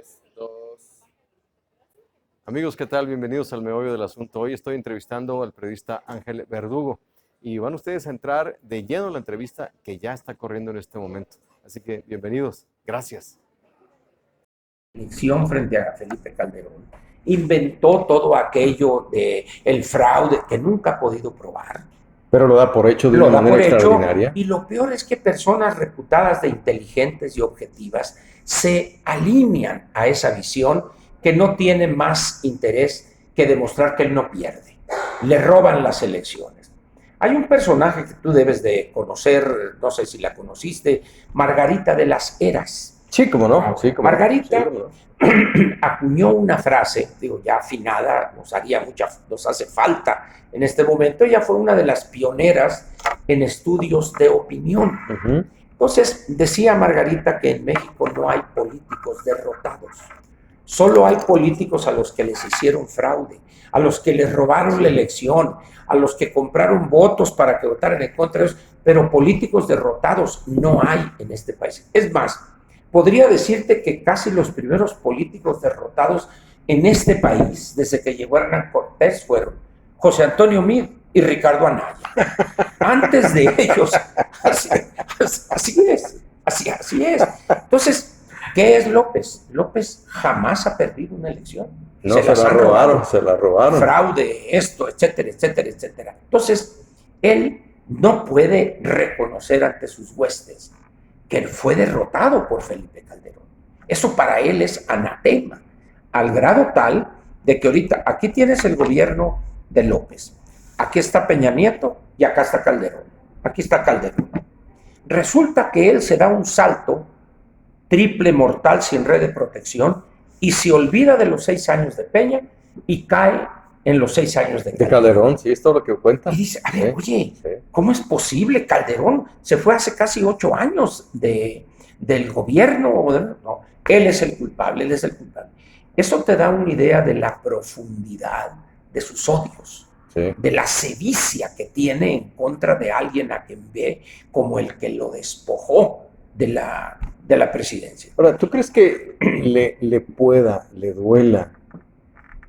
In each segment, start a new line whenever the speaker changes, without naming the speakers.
3, 2. Amigos, ¿qué tal? Bienvenidos al meollo del asunto. Hoy estoy entrevistando al periodista Ángel Verdugo y van ustedes a entrar de lleno en la entrevista que ya está corriendo en este momento. Así que bienvenidos. Gracias.
Elección frente a Felipe Calderón, inventó todo aquello de el fraude que nunca ha podido probar.
Pero lo da por hecho de una manera extraordinaria.
Y lo peor es que personas reputadas de inteligentes y objetivas se alinean a esa visión que no tiene más interés que demostrar que él no pierde. Le roban las elecciones. Hay un personaje que tú debes de conocer, no sé si la conociste, Margarita de las Heras.
Sí, cómo no. Sí, cómo
Margarita
no. Sí, cómo no.
acuñó una frase, digo, ya afinada, nos hace falta en este momento. Ella fue una de las pioneras en estudios de opinión. Entonces, decía Margarita que en México no hay políticos derrotados. Solo hay políticos a los que les hicieron fraude, a los que les robaron la elección, a los que compraron votos para que votaran en contra de ellos, pero políticos derrotados no hay en este país. Es más, podría decirte que casi los primeros políticos derrotados en este país, desde que llegó Hernán Cortés, fueron José Antonio Meade y Ricardo Anaya. Antes de ellos, así es. Entonces, ¿qué es López? López jamás ha perdido una elección.
No, se la robaron.
Fraude, esto, etcétera, etcétera, etcétera. Entonces, él no puede reconocer ante sus huestes que él fue derrotado por Felipe Calderón. Eso para él es anatema, al grado tal de que ahorita aquí tienes el gobierno de López, aquí está Peña Nieto y acá está Calderón. Aquí está Calderón. Resulta que él se da un salto triple mortal sin red de protección y se olvida de los 6 años de Peña y cae en los 6 años de
Calderón. Sí, es todo lo que cuenta.
Y dice, a ver, ¿cómo es posible? Calderón se fue hace casi 8 años del gobierno. No, él es el culpable. Eso te da una idea de la profundidad de sus odios, de la sevicia que tiene en contra de alguien a quien ve como el que lo despojó de la presidencia.
Ahora, ¿tú crees que le duela,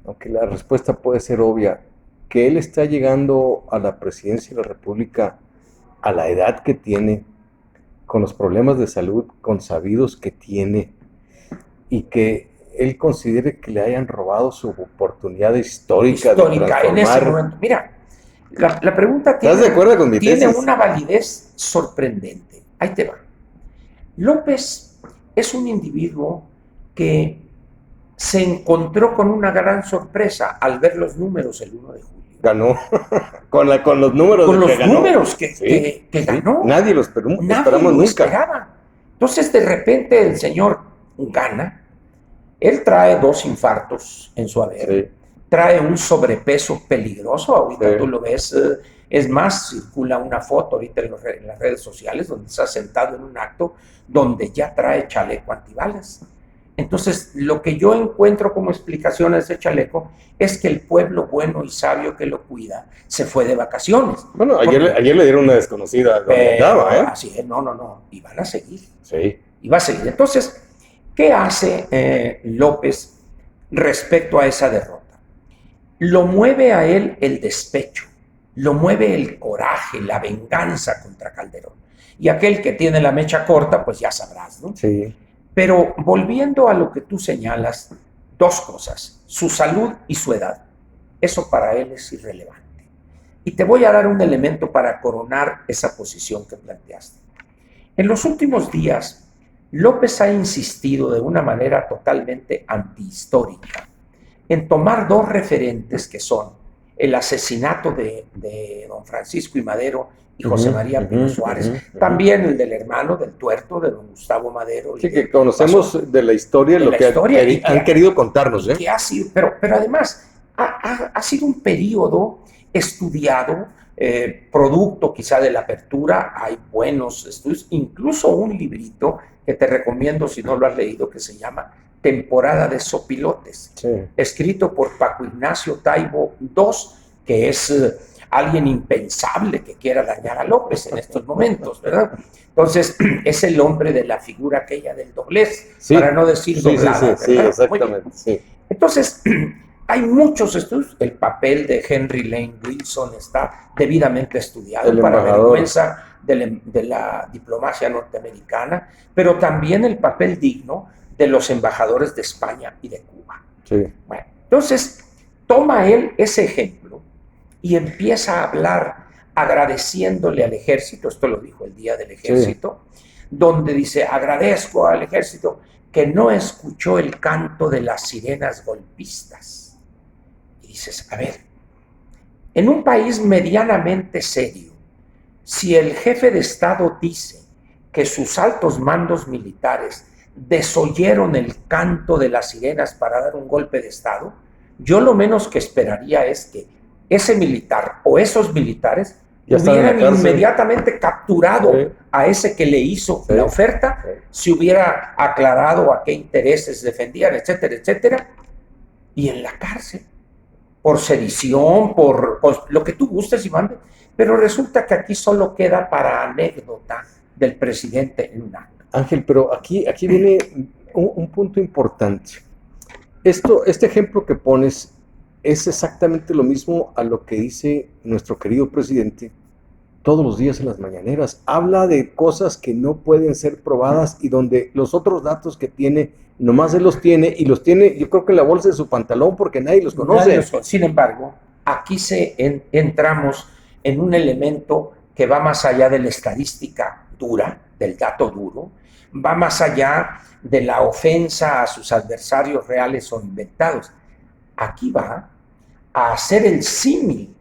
aunque la respuesta puede ser obvia, que él está llegando a la presidencia de la República a la edad que tiene, con los problemas de salud consabidos que tiene, y que él considere que le hayan robado su oportunidad histórica de transformar?
En ese momento? Mira, la pregunta
¿Estás de acuerdo con mi tesis?
Tiene una validez sorprendente. Ahí te va. López es un individuo que se encontró con una gran sorpresa al ver los números el 1 de julio.
Ganó. con los números
con los
que ganó.
Números que ganó.
Nadie lo esperamos nunca.
Esperaba. Entonces, de repente, el señor gana. Él trae 2 infartos en su haber. Trae un sobrepeso peligroso. Ahorita tú lo ves. Es más, circula una foto ahorita en las redes sociales donde está sentado en un acto donde ya trae chaleco antibalas. Entonces, lo que yo encuentro como explicación a ese chaleco es que el pueblo bueno y sabio que lo cuida se fue de vacaciones.
Bueno, ayer le dieron una desconocida donde andaba, ¿eh?
Así es, no, y van a seguir.
Sí.
Y va a seguir. Entonces, ¿qué hace López respecto a esa derrota? Lo mueve a él el despecho, lo mueve el coraje, la venganza contra Calderón. Y aquel que tiene la mecha corta, pues ya sabrás, ¿no?
Sí.
Pero volviendo a lo que tú señalas, 2 cosas, su salud y su edad. Eso para él es irrelevante. Y te voy a dar un elemento para coronar esa posición que planteaste. En los últimos días, López ha insistido de una manera totalmente antihistórica en tomar 2 referentes que son el asesinato de don Francisco I. Madero y José María Pino Suárez, también el del hermano del tuerto de don Gustavo Madero.
Sí, que conocemos de la historia lo que han querido contarnos.
Que ha sido, pero además ha sido un periodo estudiado, producto quizá de la apertura. Hay buenos estudios, incluso un librito que te recomiendo si no lo has leído, que se llama Temporada de Sopilotes, escrito por Paco Ignacio Taibo II, que es alguien impensable que quiera dañar a López en estos momentos, ¿verdad? Entonces, es el hombre de la figura aquella del doblez,
Sí,
para no decir doblada.
sí, exactamente, sí.
Entonces, hay muchos estudios. El papel de Henry Lane Wilson está debidamente estudiado para vergüenza de la diplomacia norteamericana, pero también el papel digno de los embajadores de España y de Cuba.
Sí.
Bueno, entonces, toma él ese ejemplo y empieza a hablar agradeciéndole al ejército, esto lo dijo el Día del Ejército, donde dice, agradezco al ejército que no escuchó el canto de las sirenas golpistas. Y dices, a ver, en un país medianamente serio, si el jefe de Estado dice que sus altos mandos militares desoyeron el canto de las sirenas para dar un golpe de Estado, yo lo menos que esperaría es que ese militar o esos militares hubieran inmediatamente capturado a ese que le hizo la oferta, se hubiera aclarado a qué intereses defendían, etcétera, etcétera, y en la cárcel, por sedición, por lo que tú gustes y mandes, pero resulta que aquí solo queda para anécdota del presidente en un acto.
Ángel, pero aquí viene un punto importante. Este ejemplo que pones es exactamente lo mismo a lo que dice nuestro querido presidente todos los días en las mañaneras. Habla de cosas que no pueden ser probadas y donde los otros datos que tiene, nomás él los tiene y los tiene, yo creo que en la bolsa de su pantalón porque nadie los conoce.
Sin embargo, aquí entramos en un elemento que va más allá de la estadística dura, del dato duro, va más allá de la ofensa a sus adversarios reales o inventados. Aquí va a hacer el símil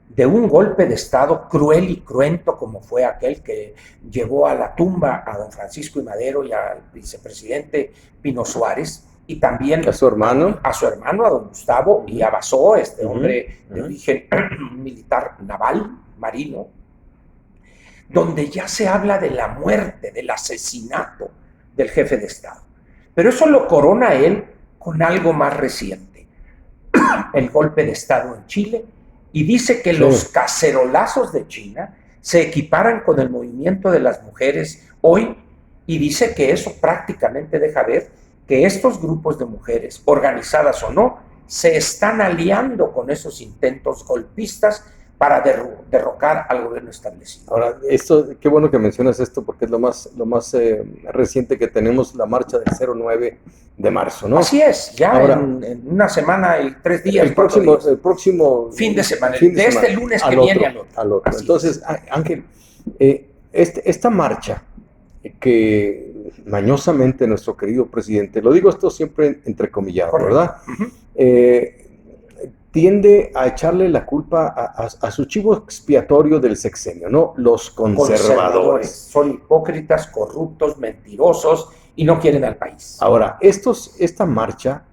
de un golpe de Estado cruel y cruento como fue aquel que llevó a la tumba a don Francisco I. Madero y al vicepresidente Pino Suárez, y también
a su hermano,
a don Gustavo, y a Basó, este hombre de origen militar naval, marino, donde ya se habla de la muerte, del asesinato del jefe de Estado. Pero eso lo corona él con algo más reciente, el golpe de Estado en Chile, y dice que los cacerolazos de China se equiparan con el movimiento de las mujeres hoy, y dice que eso prácticamente deja ver que estos grupos de mujeres, organizadas o no, se están aliando con esos intentos golpistas para derrocar al gobierno establecido.
Ahora, qué bueno que mencionas esto porque es lo más reciente que tenemos, la marcha del 09 de marzo, ¿no?
Así es, ya ahora, en una semana y 3 días.
El próximo
fin de semana, este lunes que viene al otro.
Entonces, Ángel, esta marcha que mañosamente nuestro querido presidente, lo digo esto siempre entrecomillado, ¿verdad? Tiende a echarle la culpa a su chivo expiatorio del sexenio, ¿no? Los conservadores.
Son hipócritas, corruptos, mentirosos y no quieren al país.
Ahora, esta marcha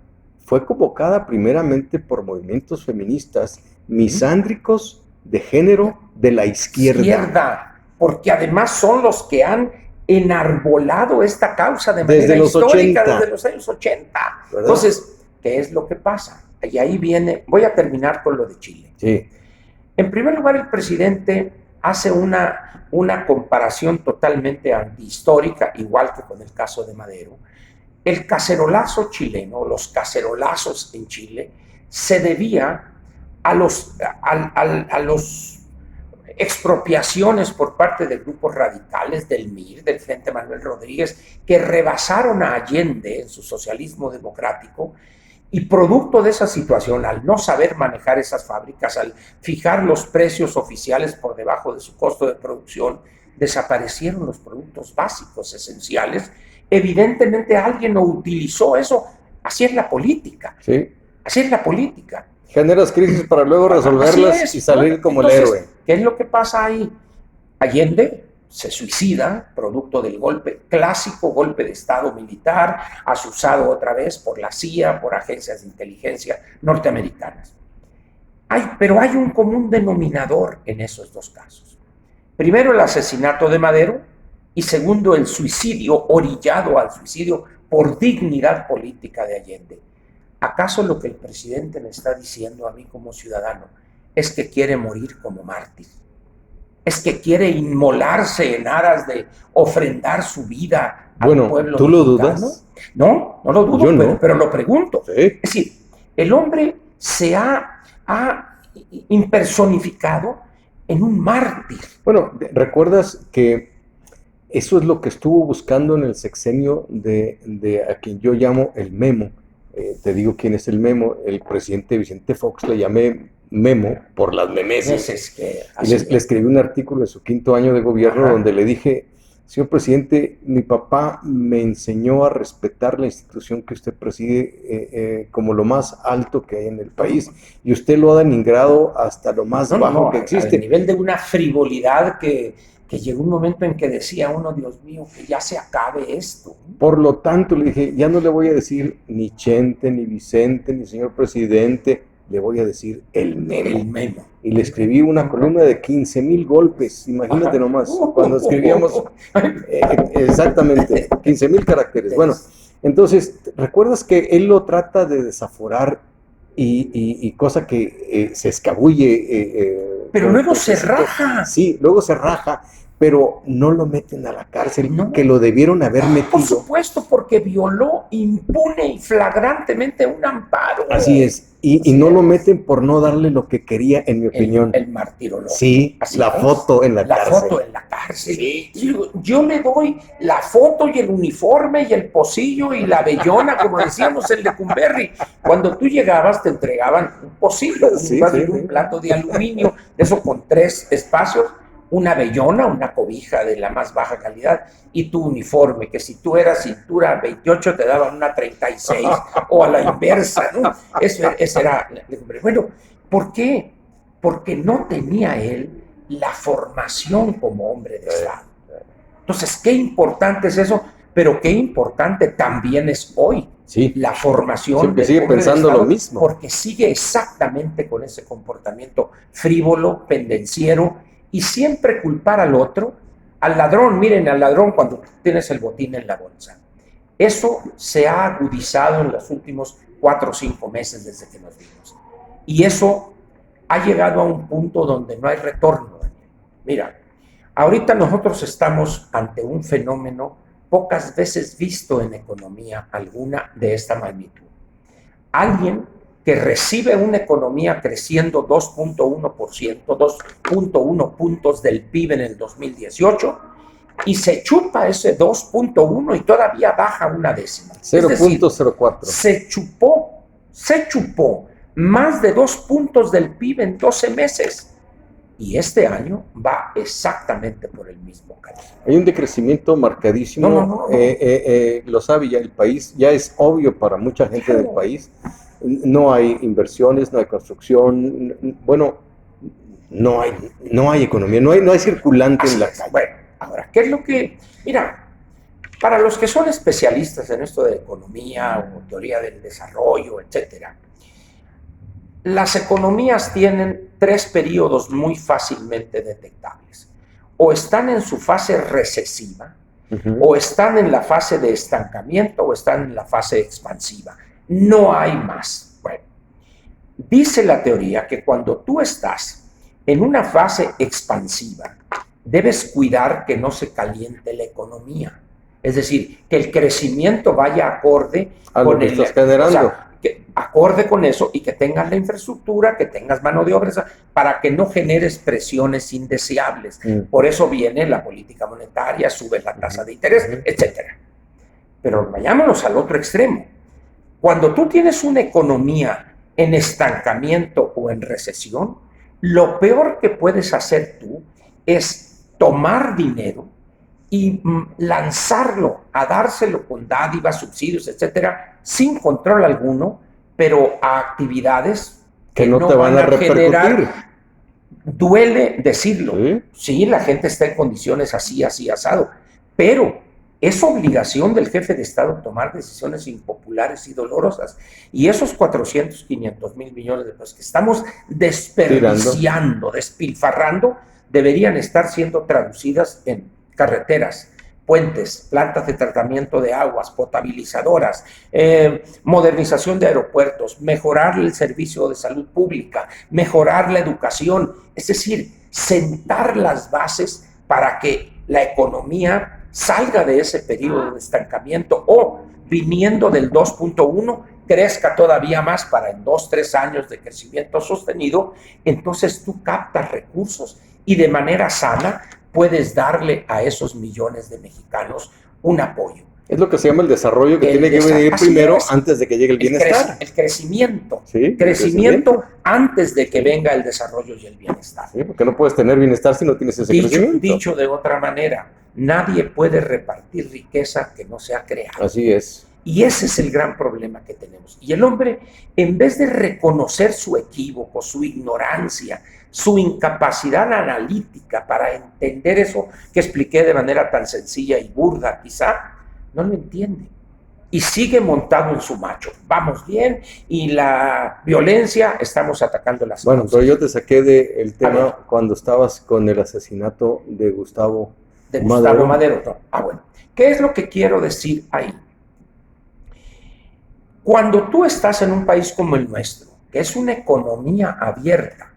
fue convocada primeramente por movimientos feministas misándricos de género de la izquierda.
Porque además son los que han enarbolado esta causa de manera histórica desde los años 80. ¿Verdad? Entonces, ¿qué es lo que pasa? Y ahí viene, voy a terminar con lo de Chile.
Sí.
En primer lugar, el presidente hace una comparación totalmente antihistórica, igual que con el caso de Madero. El cacerolazo chileno, los cacerolazos en Chile, se debía a los expropiaciones por parte de grupos radicales del MIR, del Frente Manuel Rodríguez, que rebasaron a Allende en su socialismo democrático. Y producto de esa situación, al no saber manejar esas fábricas, al fijar los precios oficiales por debajo de su costo de producción, desaparecieron los productos básicos, esenciales. Evidentemente alguien no utilizó eso. Así es la política.
Sí.
Así es la política.
Generas crisis para luego resolverlas y salir como el héroe.
¿Qué es lo que pasa ahí? Allende se suicida, producto del clásico golpe de Estado militar, asusado otra vez por la CIA, por agencias de inteligencia norteamericanas. Pero hay un común denominador en esos dos casos. Primero, el asesinato de Madero, y segundo, el suicidio, orillado al suicidio por dignidad política de Allende. ¿Acaso lo que el presidente me está diciendo a mí como ciudadano es que quiere morir como mártir. Es que quiere inmolarse en aras de ofrendar su vida al pueblo
¿tú
mexicano.
lo dudas?
No, no lo dudo,
Yo no.
pero lo pregunto.
Sí.
Es decir, el hombre se ha impersonificado en un mártir.
Bueno, ¿recuerdas que eso es lo que estuvo buscando en el sexenio de a quien yo llamo el Memo? Te digo quién es el Memo. El presidente Vicente Fox le llamé Memo por las memeses. Le escribí un artículo en su 5º año de gobierno donde le dije: señor presidente, mi papá me enseñó a respetar la institución que usted preside como lo más alto que hay en el país, y usted lo ha denigrado hasta lo más bajo que existe.
Al nivel de una frivolidad que llegó un momento en que decía uno: Dios mío, que ya se acabe esto.
Por lo tanto, le dije: ya no le voy a decir ni Chente, ni Vicente, ni señor presidente, le voy a decir el Memo.
El Memo.
Y le escribí una columna de 15,000 golpes, imagínate nomás, cuando escribíamos exactamente 15,000 caracteres. Bueno, entonces, ¿recuerdas que él lo trata de desaforar y cosa que se escabulle?
Pero luego se raja.
Sí, luego se raja, pero no lo meten a la cárcel, no, que lo debieron haber metido.
Por supuesto, porque violó impune y flagrantemente un amparo.
Así es. Y no lo meten por no darle lo que quería, en mi opinión.
El martirologio.
Sí, la foto en la cárcel.
La foto en la cárcel. Sí. Yo le doy la foto y el uniforme y el pocillo y la bellona, como decíamos en Lecumberri. Cuando tú llegabas te entregaban un pocillo, un plato de aluminio, eso con 3 espacios, una bellona, una cobija de la más baja calidad, y tu uniforme, que si tú eras cintura 28 te daban una 36, o a la inversa, ¿no? Ese era. Bueno, ¿por qué? Porque no tenía él la formación como hombre de Estado. Entonces, qué importante es eso, pero qué importante también es hoy la formación.
Siempre sigue pensando lo mismo.
Porque sigue exactamente con ese comportamiento frívolo, pendenciero, y siempre culpar al otro, al ladrón. Miren, al ladrón cuando tienes el botín en la bolsa. Eso se ha agudizado en los últimos 4 o 5 meses desde que nos vimos. Y eso ha llegado a un punto donde no hay retorno. Mira, ahorita nosotros estamos ante un fenómeno pocas veces visto en economía alguna de esta magnitud. Alguien que recibe una economía creciendo 2.1%, 2.1 puntos del PIB en el 2018, y se chupa ese 2.1 y todavía baja una décima.
0.04.
Se chupó más de 2 puntos del PIB en 12 meses. Y este año va exactamente por el mismo camino.
Hay un decrecimiento marcadísimo.
No.
Lo sabe ya el país, ya es obvio para mucha gente del país. No hay inversiones, no hay construcción, bueno, no hay economía, no hay circulante en la calle.
Bueno, ahora, ¿qué es lo que...? Mira, para los que son especialistas en esto de economía o teoría del desarrollo, etcétera, las economías tienen 3 periodos muy fácilmente detectables. O están en su fase recesiva, o están en la fase de estancamiento, o están en la fase expansiva. No hay más. Bueno, dice la teoría que cuando tú estás en una fase expansiva, debes cuidar que no se caliente la economía. Es decir, que el crecimiento vaya acorde
a lo que estás generando.
O sea, que acorde con eso, y que tengas la infraestructura, que tengas mano de obra, para que no generes presiones indeseables. Por eso viene la política monetaria, sube la tasa de interés, etcétera. Pero vayámonos al otro extremo. Cuando tú tienes una economía en estancamiento o en recesión, lo peor que puedes hacer tú es tomar dinero y lanzarlo a dárselo con dádivas, subsidios, etcétera, sin control alguno, pero a actividades
que no te van a repercutir.
Duele decirlo. Sí, la gente está en condiciones así, asado, pero es obligación del jefe de Estado tomar decisiones impopulares y dolorosas. Y esos 400, 500 mil millones de pesos que estamos desperdiciando, despilfarrando, deberían estar siendo traducidas en carreteras, puentes, plantas de tratamiento de aguas, potabilizadoras, modernización de aeropuertos, mejorar el servicio de salud pública, mejorar la educación, es decir, sentar las bases para que la economía salga de ese periodo de estancamiento o, viniendo del 2.1, crezca todavía más para en 2-3 años de crecimiento sostenido. Entonces tú captas recursos y de manera sana puedes darle a esos millones de mexicanos un apoyo.
Es lo que se llama el desarrollo, que tiene que venir primero antes de que llegue el bienestar.
El crecimiento.
¿Sí?
Crecimiento antes de que venga el desarrollo y el bienestar.
Sí, porque no puedes tener bienestar si no tienes ese crecimiento.
Dicho de otra manera, nadie puede repartir riqueza que no sea creada.
Así es.
Y ese es el gran problema que tenemos. Y el hombre, en vez de reconocer su equívoco, su ignorancia, su incapacidad analítica para entender eso que expliqué de manera tan sencilla y burda, quizá, no lo entiende. Y sigue montado en su macho. Vamos bien, y la violencia, estamos atacando las
Bueno,
causas.
pero yo te saqué del tema cuando estabas con el asesinato de Gustavo
Madero. No. Bueno. ¿Qué es lo que quiero decir ahí? Cuando tú estás en un país como el nuestro, que es una economía abierta,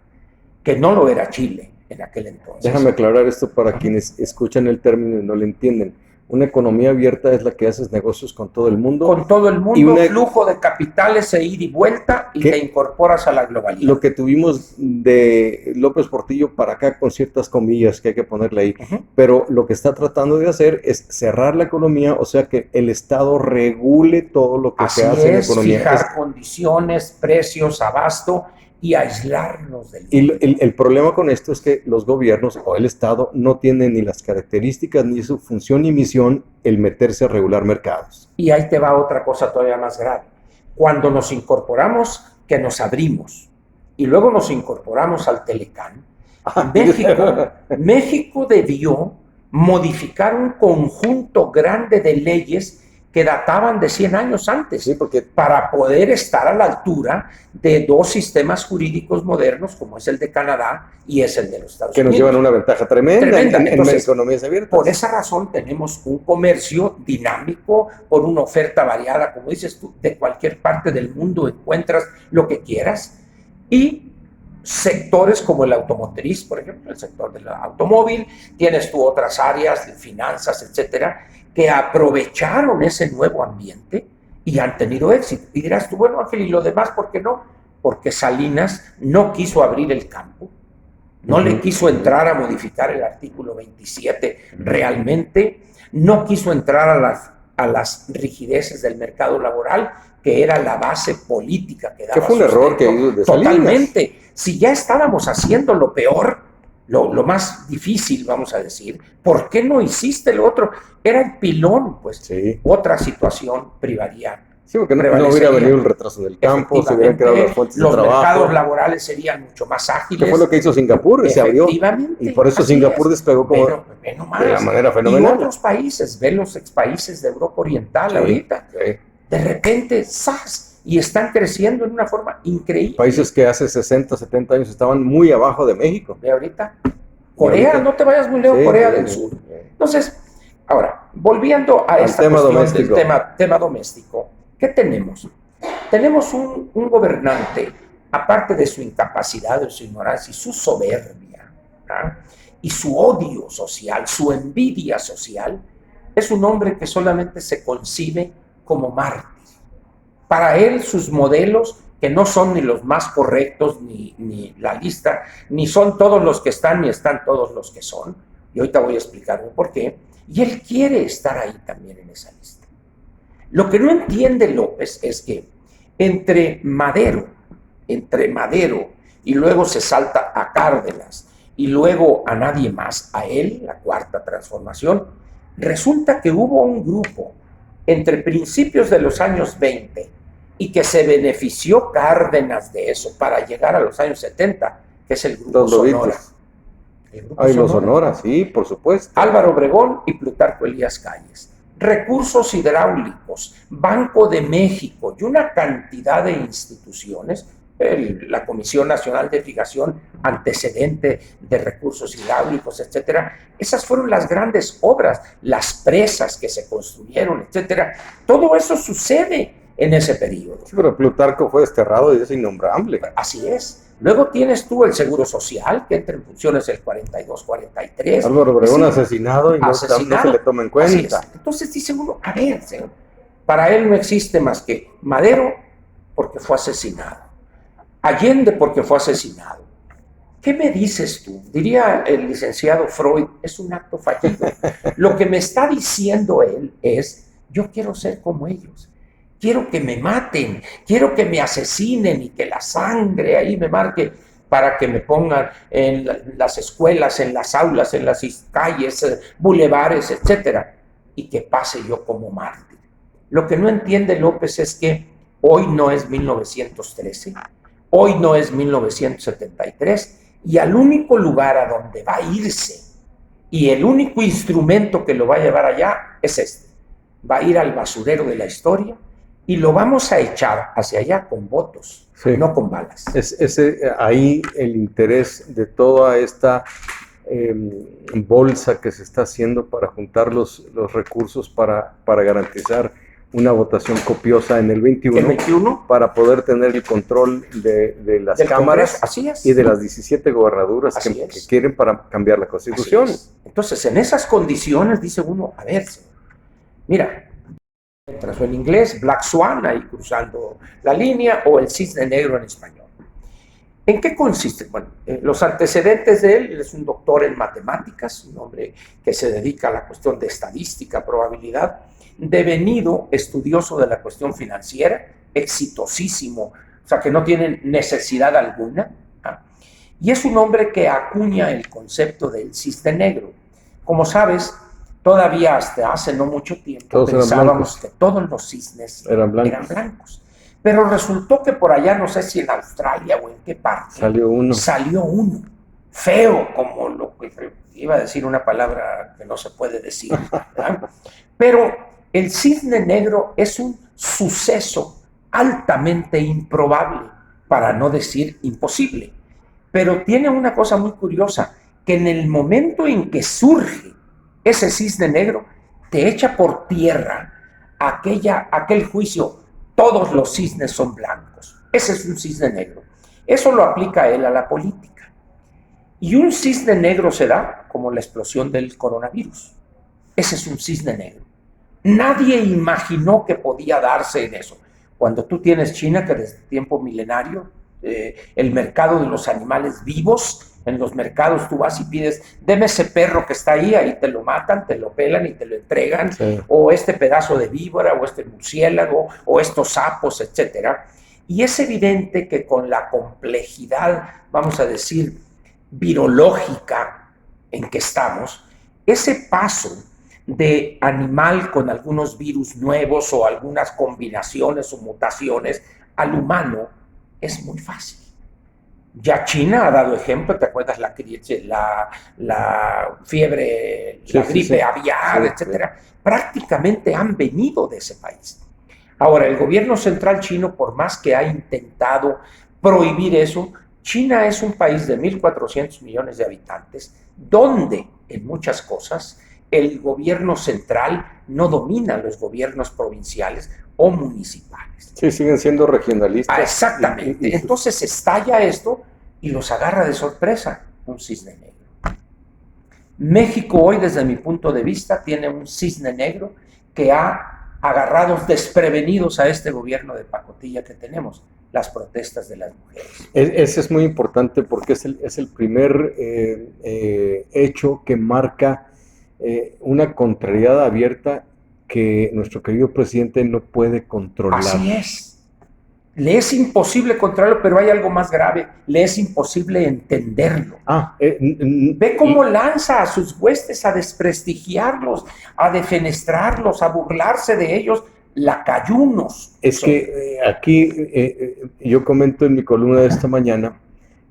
que no lo era Chile en aquel entonces.
Déjame aclarar esto para quienes escuchan el término y no lo entienden. Una economía abierta es la que haces negocios con todo el mundo.
Con todo el mundo, flujo de capitales e ir y vuelta, y te incorporas a la globalidad.
Lo que tuvimos de López Portillo para acá, con ciertas comillas que hay que ponerle ahí. Pero lo que está tratando de hacer es cerrar la economía, o sea que el Estado regule todo lo que se hace en la economía.
Fijar condiciones, precios, abasto, y aislarnos del mundo.
Y el problema con esto es que los gobiernos o el Estado no tienen ni las características, ni su función ni misión el meterse a regular mercados.
Y ahí te va otra cosa todavía más grave. Cuando nos incorporamos, que nos abrimos, y luego nos incorporamos al Telecán, México debió modificar un conjunto grande de leyes que databan de 100 años antes,
sí, porque
para poder estar a la altura de dos sistemas jurídicos modernos, como es el de Canadá y es el de los Estados Unidos.
Que nos llevan una ventaja tremenda. Entonces, en economías abiertas.
Por esa razón tenemos un comercio dinámico, con una oferta variada, como dices tú, de cualquier parte del mundo encuentras lo que quieras, y sectores como el automotriz, por ejemplo, el sector del automóvil, tienes tú otras áreas de finanzas, etcétera, que aprovecharon ese nuevo ambiente y han tenido éxito. Y dirás tú, bueno, Ángel, ¿y lo demás por qué no? Porque Salinas no quiso abrir el campo, no le quiso entrar a modificar el artículo 27 realmente, no quiso entrar a las rigideces del mercado laboral, que era la base política que daba.
Que fue un error que hizo de Salinas.
Totalmente. Si ya estábamos haciendo lo peor, lo más difícil, vamos a decir, ¿por qué no hiciste lo otro? Era el pilón, pues.
Sí.
Otra situación privaría.
Sí, porque no hubiera venido el retraso del campo, se hubieran quedado las fuentes de trabajo.
Los mercados laborales serían mucho más ágiles.
¿Qué fue lo que hizo Singapur? Se abrió. Y por eso Singapur despegó como de la manera fenomenal.
Y otros países, ve los expaíses de Europa Oriental ahorita. Sí. De repente, ¡zas! Y están creciendo en una forma increíble.
Países que hace 60, 70 años estaban muy abajo de México.
De ahorita. Corea, no te vayas muy lejos, Corea del Sur. Entonces, ahora, volviendo a esta cuestión del tema doméstico, ¿qué tenemos? Tenemos un gobernante, aparte de su incapacidad, de su ignorancia y su soberbia, ¿verdad? Y su odio social, su envidia social, es un hombre que solamente se concibe como mártir. Para él, sus modelos, que no son ni los más correctos, ni la lista, ni son todos los que están, ni están todos los que son, y ahorita voy a explicar por qué, y él quiere estar ahí también en esa lista. Lo que no entiende López es que entre Madero, y luego se salta a Cárdenas, y luego a nadie más, a él, la cuarta transformación, resulta que hubo un grupo entre principios de los años 20 y que se benefició Cárdenas de eso para llegar a los años 70, que es el Grupo Sonora.
Los Sonora, sí, por supuesto.
Álvaro Obregón y Plutarco Elías Calles. Recursos hidráulicos, Banco de México y una cantidad de instituciones la Comisión Nacional de Fijación Antecedente de Recursos Hidráulicos, etcétera. Esas fueron las grandes obras, las presas que se construyeron, etcétera. Todo eso sucede en ese periodo.
Sí, pero Plutarco fue desterrado y es innombrable.
Así es. Luego tienes tú el Seguro Social, que entra en funciones el 42-43.
Álvaro Obregón asesinado y no se le toma en cuenta.
Entonces dice uno, a ver, señor, para él no existe más que Madero porque fue asesinado, Allende porque fue asesinado. ¿Qué me dices tú? Diría el licenciado Freud, es un acto fallido. Lo que me está diciendo él es, yo quiero ser como ellos. Quiero que me maten, quiero que me asesinen y que la sangre ahí me marque para que me pongan en las escuelas, en las aulas, en las calles, bulevares, etcétera, y que pase yo como mártir. Lo que no entiende López es que hoy no es 1913, hoy no es 1973, y al único lugar a donde va a irse y el único instrumento que lo va a llevar allá es este. Va a ir al basurero de la historia y lo vamos a echar hacia allá con votos, sí, no con balas.
Ahí el interés de toda esta bolsa que se está haciendo para juntar los recursos para garantizar una votación copiosa en el 21, para poder tener el control de las cámaras y de las 17 gobernaduras que quieren para cambiar la Constitución.
Entonces, en esas condiciones dice uno, a ver, mira, o en inglés, Black Swan, ahí cruzando la línea, o el cisne negro en español. ¿En qué consiste? Bueno, los antecedentes de él es un doctor en matemáticas, un hombre que se dedica a la cuestión de estadística, probabilidad, devenido estudioso de la cuestión financiera, exitosísimo, o sea que no tiene necesidad alguna, y es un hombre que acuña el concepto del cisne negro. Como sabes, todavía hasta hace no mucho tiempo pensábamos que todos los cisnes eran blancos. Pero resultó que por allá, no sé si en Australia o en qué parte, salió uno, feo, como lo que iba a decir una palabra que no se puede decir, ¿verdad? Pero el cisne negro es un suceso altamente improbable, para no decir imposible. Pero tiene una cosa muy curiosa, que en el momento en que surge ese cisne negro, te echa por tierra aquel juicio, todos los cisnes son blancos. Ese es un cisne negro. Eso lo aplica él a la política. Y un cisne negro se da como la explosión del coronavirus. Ese es un cisne negro. Nadie imaginó que podía darse en eso. Cuando tú tienes China, que desde tiempo milenario, el mercado de los animales vivos, en los mercados tú vas y pides, deme ese perro que está ahí te lo matan, te lo pelan y te lo entregan, sí, o este pedazo de víbora, o este murciélago, o estos sapos, etcétera. Y es evidente que con la complejidad, vamos a decir, virológica en que estamos, ese paso de animal con algunos virus nuevos o algunas combinaciones o mutaciones al humano es muy fácil. Ya China ha dado ejemplo, ¿te acuerdas? La fiebre, la gripe aviar, etcétera. Prácticamente han venido de ese país. Ahora, el gobierno central chino, por más que ha intentado prohibir eso, China es un país de 1.400 millones de habitantes, donde en muchas cosas el gobierno central no domina los gobiernos provinciales o municipales.
Sí, siguen siendo regionalistas.
Exactamente. Entonces estalla esto y los agarra de sorpresa un cisne negro. México hoy, desde mi punto de vista, tiene un cisne negro que ha agarrado desprevenidos a este gobierno de pacotilla que tenemos, las protestas de las mujeres.
Ese es muy importante porque es el primer hecho que marca una contrariedad abierta que nuestro querido presidente no puede controlar.
Así es. Le es imposible controlarlo, pero hay algo más grave. Le es imposible entenderlo. Ve cómo lanza a sus huestes a desprestigiarlos, a defenestrarlos, a burlarse de ellos, lacayunos.
Es que aquí yo comento en mi columna de esta mañana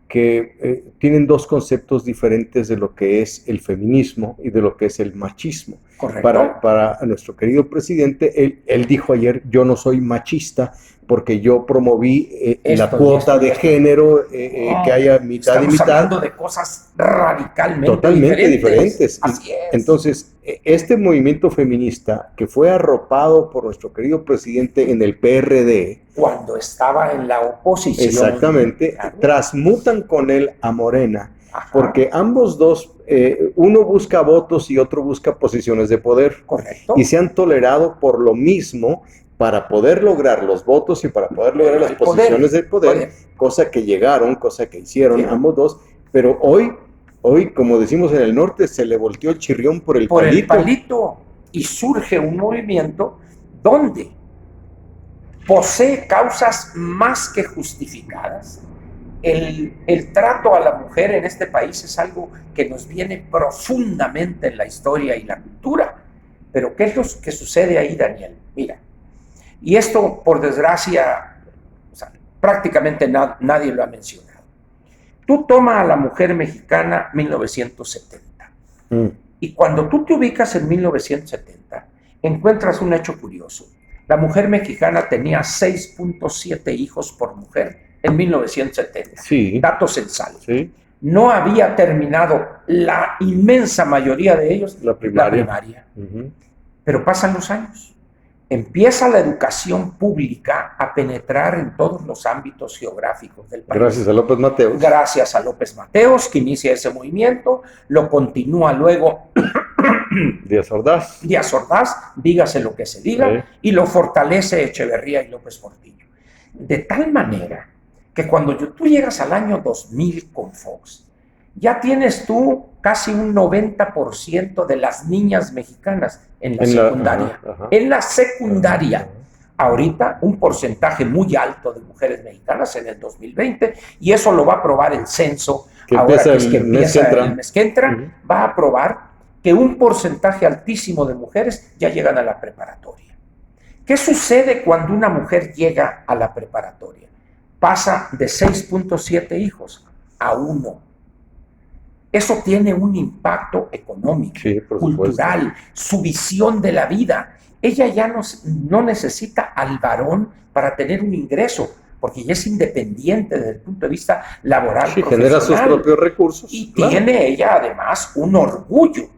que tienen dos conceptos diferentes de lo que es el feminismo y de lo que es el machismo.
Correcto.
Para nuestro querido presidente, él dijo ayer, yo no soy machista porque yo promoví la cuota de género, que haya mitad y mitad.
Estamos hablando de cosas radicalmente
totalmente diferentes.
Así es.
Entonces, este movimiento feminista que fue arropado por nuestro querido presidente en el PRD,
cuando estaba en la oposición.
Exactamente, claro, transmutan con él a Morena.
Ajá.
Porque ambos dos, uno busca votos y otro busca posiciones de poder.
Correcto.
Y se han tolerado por lo mismo para poder lograr los votos y para poder lograr las posiciones de poder, cosa que llegaron, cosa que hicieron ambos dos. Pero hoy, como decimos en el norte, se le volteó el chirrión por el palito.
Y surge un movimiento donde posee causas más que justificadas. El trato a la mujer en este país es algo que nos viene profundamente en la historia y la cultura. Pero ¿qué es lo que sucede ahí, Daniel? Mira, y esto, por desgracia, o sea, prácticamente nadie lo ha mencionado. Tú tomas a la mujer mexicana 1970. Y cuando tú te ubicas en 1970, encuentras un hecho curioso. La mujer mexicana tenía 6.7 hijos por mujer en 1970.
Sí.
Datos censales.
Sí.
No había terminado la inmensa mayoría de ellos
la primaria.
Pero pasan los años. Empieza la educación pública a penetrar en todos los ámbitos geográficos del país.
Gracias a López Mateos.
Gracias a López Mateos, que inicia ese movimiento, lo continúa luego
Díaz Ordaz,
dígase lo que se diga, y lo fortalece Echeverría y López Portillo. De tal manera que cuando tú llegas al año 2000 con Fox, ya tienes tú casi un 90% de las niñas mexicanas en la secundaria. En la secundaria. Ahorita un porcentaje muy alto de mujeres mexicanas en el 2020, y eso lo va a probar el censo,
que
ahora
empieza
que empieza el mes que entra, va a probar que un porcentaje altísimo de mujeres ya llegan a la preparatoria. ¿Qué sucede cuando una mujer llega a la preparatoria? Pasa de 6.7 hijos a 1. Eso tiene un impacto económico, cultural, su visión de la vida. Ella ya no necesita al varón para tener un ingreso, porque ya es independiente desde el punto de vista laboral, profesional.
Genera sus propios recursos.
Y tiene ella además un orgullo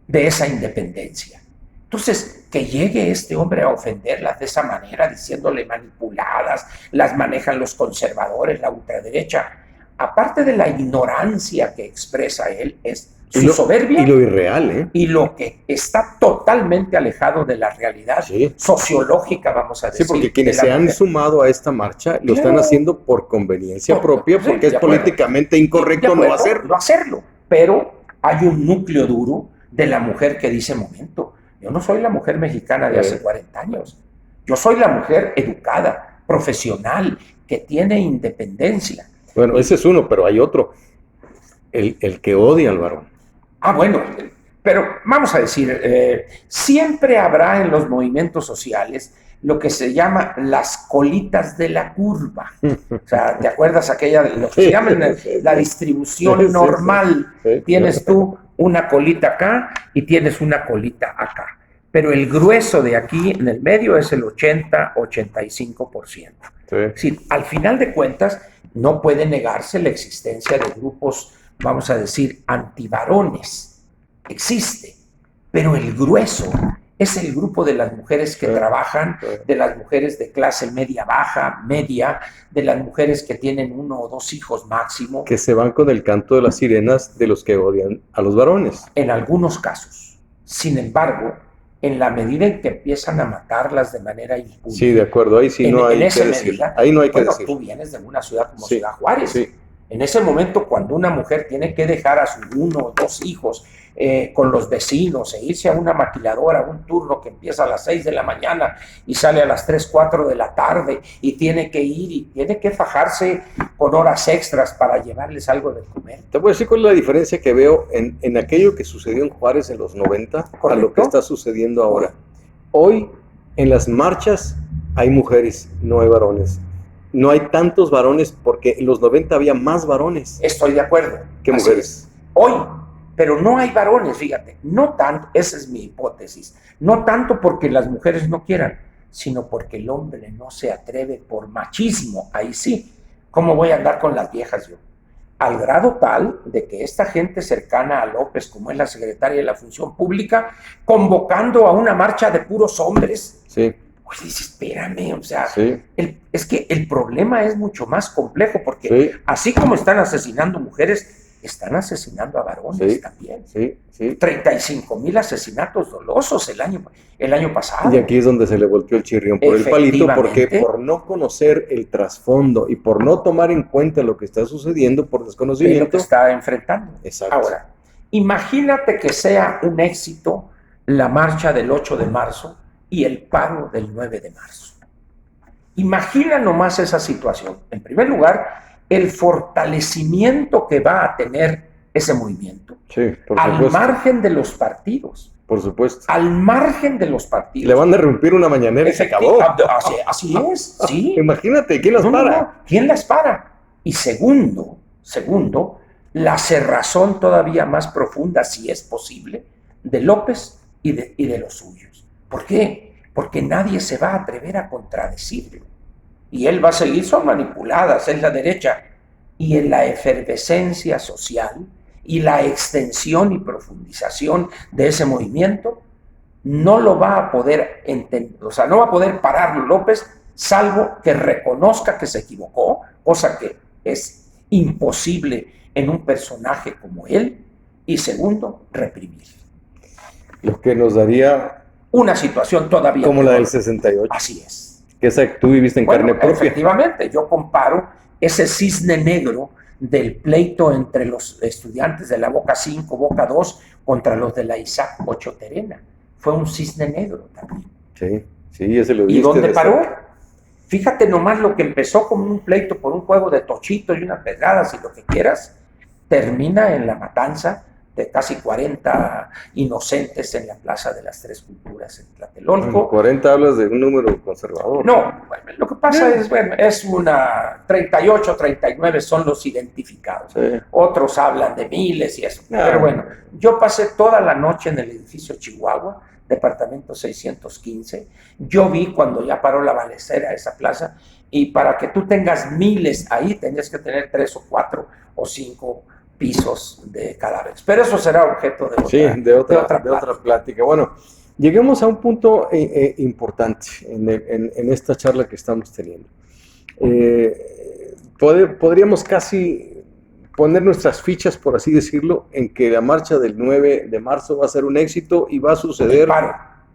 de esa independencia. Entonces, que llegue este hombre a ofenderlas de esa manera, diciéndole manipuladas, las manejan los conservadores, la ultraderecha, aparte de la ignorancia que expresa él, es su soberbia.
Y lo irreal,
Y lo que está totalmente alejado de la realidad sociológica, vamos a decir.
Sí, porque quienes se han sumado a esta marcha lo están haciendo por conveniencia propia, porque es políticamente incorrecto no hacerlo.
Pero hay un núcleo duro de la mujer que dice, momento, yo no soy la mujer mexicana de hace 40 años. Yo soy la mujer educada, profesional, que tiene independencia.
Bueno, ese es uno, pero hay otro, el que odia al varón.
Bueno, pero vamos a decir, siempre habrá en los movimientos sociales lo que se llama las colitas de la curva. O sea, ¿te acuerdas aquella, lo que se llama la distribución normal? Tienes tú una colita acá y tienes una colita acá. Pero el grueso de aquí en el medio es el 80-85%. Es decir, al final de cuentas, no puede negarse la existencia de grupos, vamos a decir, antivarones. Existe, pero el grueso es el grupo de las mujeres que trabajan, de las mujeres de clase media baja, media, de las mujeres que tienen 1 o 2 hijos máximo.
Que se van con el canto de las sirenas de los que odian a los varones.
En algunos casos. Sin embargo, en la medida en que empiezan a matarlas de manera impune.
Sí, de acuerdo, ahí sí no hay que decir. Ahí no hay que decir.
Tú vienes de una ciudad como Ciudad Juárez. En ese momento, cuando una mujer tiene que dejar a sus 1 o 2 hijos con los vecinos e irse a una maquiladora, un turno que empieza a las 6 de la mañana y sale a las 3, 4 de la tarde, y tiene que ir y tiene que fajarse con horas extras para llevarles algo de comer.
Te voy a decir cuál es la diferencia que veo en aquello que sucedió en Juárez en los 90 a lo que está sucediendo ahora. Hoy en las marchas hay mujeres, no hay varones. No hay tantos varones porque en los 90 había más varones.
Estoy de acuerdo.
¿Qué mujeres?
Hoy, pero no hay varones, fíjate, no tanto, esa es mi hipótesis, no tanto porque las mujeres no quieran, sino porque el hombre no se atreve por machismo, ahí sí. ¿Cómo voy a andar con las viejas yo? Al grado tal de que esta gente cercana a López, como es la secretaria de la Función Pública, convocando a una marcha de puros hombres.
Sí.
Pues dice, espérame, o sea,
Sí.
es que el problema es mucho más complejo, porque
Sí.
así como están asesinando mujeres, están asesinando a varones
Sí.
también.
Sí. Sí.
35,000 asesinatos dolosos el año pasado.
Y aquí es donde se le volteó el chirrión por el palito, porque
Efectivamente.
por no conocer el trasfondo y por no tomar en cuenta lo que está sucediendo por
Es lo que
desconocimiento.
está enfrentando.
Exacto.
Ahora, imagínate que sea un éxito la marcha del 8 de marzo y el paro del 9 de marzo. Imagina nomás esa situación. En primer lugar, el fortalecimiento que va a tener ese movimiento.
Sí, por
al
supuesto.
margen de los partidos.
Por supuesto.
Al margen de los partidos.
Le van a romper una mañanera y se acabó.
Así es, sí.
Imagínate, ¿quién las para?
No, ¿quién las para? Y segundo, la cerrazón todavía más profunda, si es posible, de López y de los suyos. ¿Por qué? Porque nadie se va a atrever a contradecirlo. Y él va a seguir, son manipuladas, es la derecha. Y en la efervescencia social y la extensión y profundización de ese movimiento, no lo va a poder entender, o sea, no va a poder pararlo López, salvo que reconozca que se equivocó, cosa que es imposible en un personaje como él, y segundo, reprimir.
Lo que nos daría
una situación todavía
como
peor.
La del 68.
Así es.
Que esa que tú viviste en carne propia.
Efectivamente, yo comparo ese cisne negro del pleito entre los estudiantes de la Boca 5, Boca 2, contra los de la Isaac Ocho Terena. Fue un cisne negro también.
Sí, ese lo viste.
¿Y dónde paró? Fíjate nomás lo que empezó como un pleito por un juego de tochitos y unas pedradas y lo que quieras, termina en la matanza de casi 40 inocentes en la Plaza de las Tres Culturas en Tlatelolco.
40 hablas de un número conservador.
No, bueno, lo que pasa es una 38, 39 son los identificados.
Sí.
Otros hablan de miles y eso. Pero bueno, yo pasé toda la noche en el edificio Chihuahua, departamento 615. Yo vi cuando ya paró la balacera esa plaza, y para que tú tengas miles ahí, tenías que tener 3 o 4 o 5 pisos de cadáveres. Pero eso será objeto de otra
plática. Bueno, lleguemos a un punto importante en esta charla que estamos teniendo. Podríamos casi poner nuestras fichas, por así decirlo, en que la marcha del 9 de marzo va a ser un éxito y va a suceder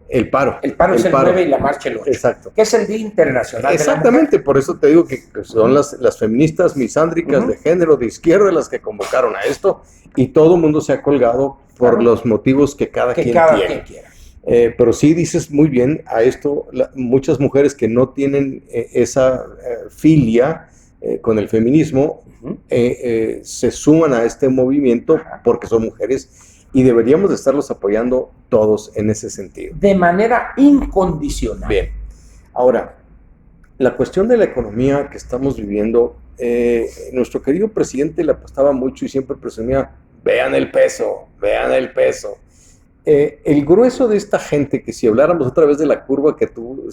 el paro.
El paro es el 9 y la marcha el 8.
Exacto.
Que es el Día Internacional.
Exactamente, por eso te digo que son las feministas misándricas de género, de izquierda, las que convocaron a esto, y todo el mundo se ha colgado por los motivos que cada quien quiera. Pero sí dices muy bien a esto, muchas mujeres que no tienen esa filia con el feminismo se suman a este movimiento porque son mujeres, y deberíamos de estarlos apoyando todos en ese sentido.
De manera incondicional.
Bien. Ahora, la cuestión de la economía que estamos viviendo, nuestro querido presidente le apostaba mucho y siempre presumía, vean el peso, vean el peso. El grueso de esta gente, que si habláramos otra vez de la curva que tú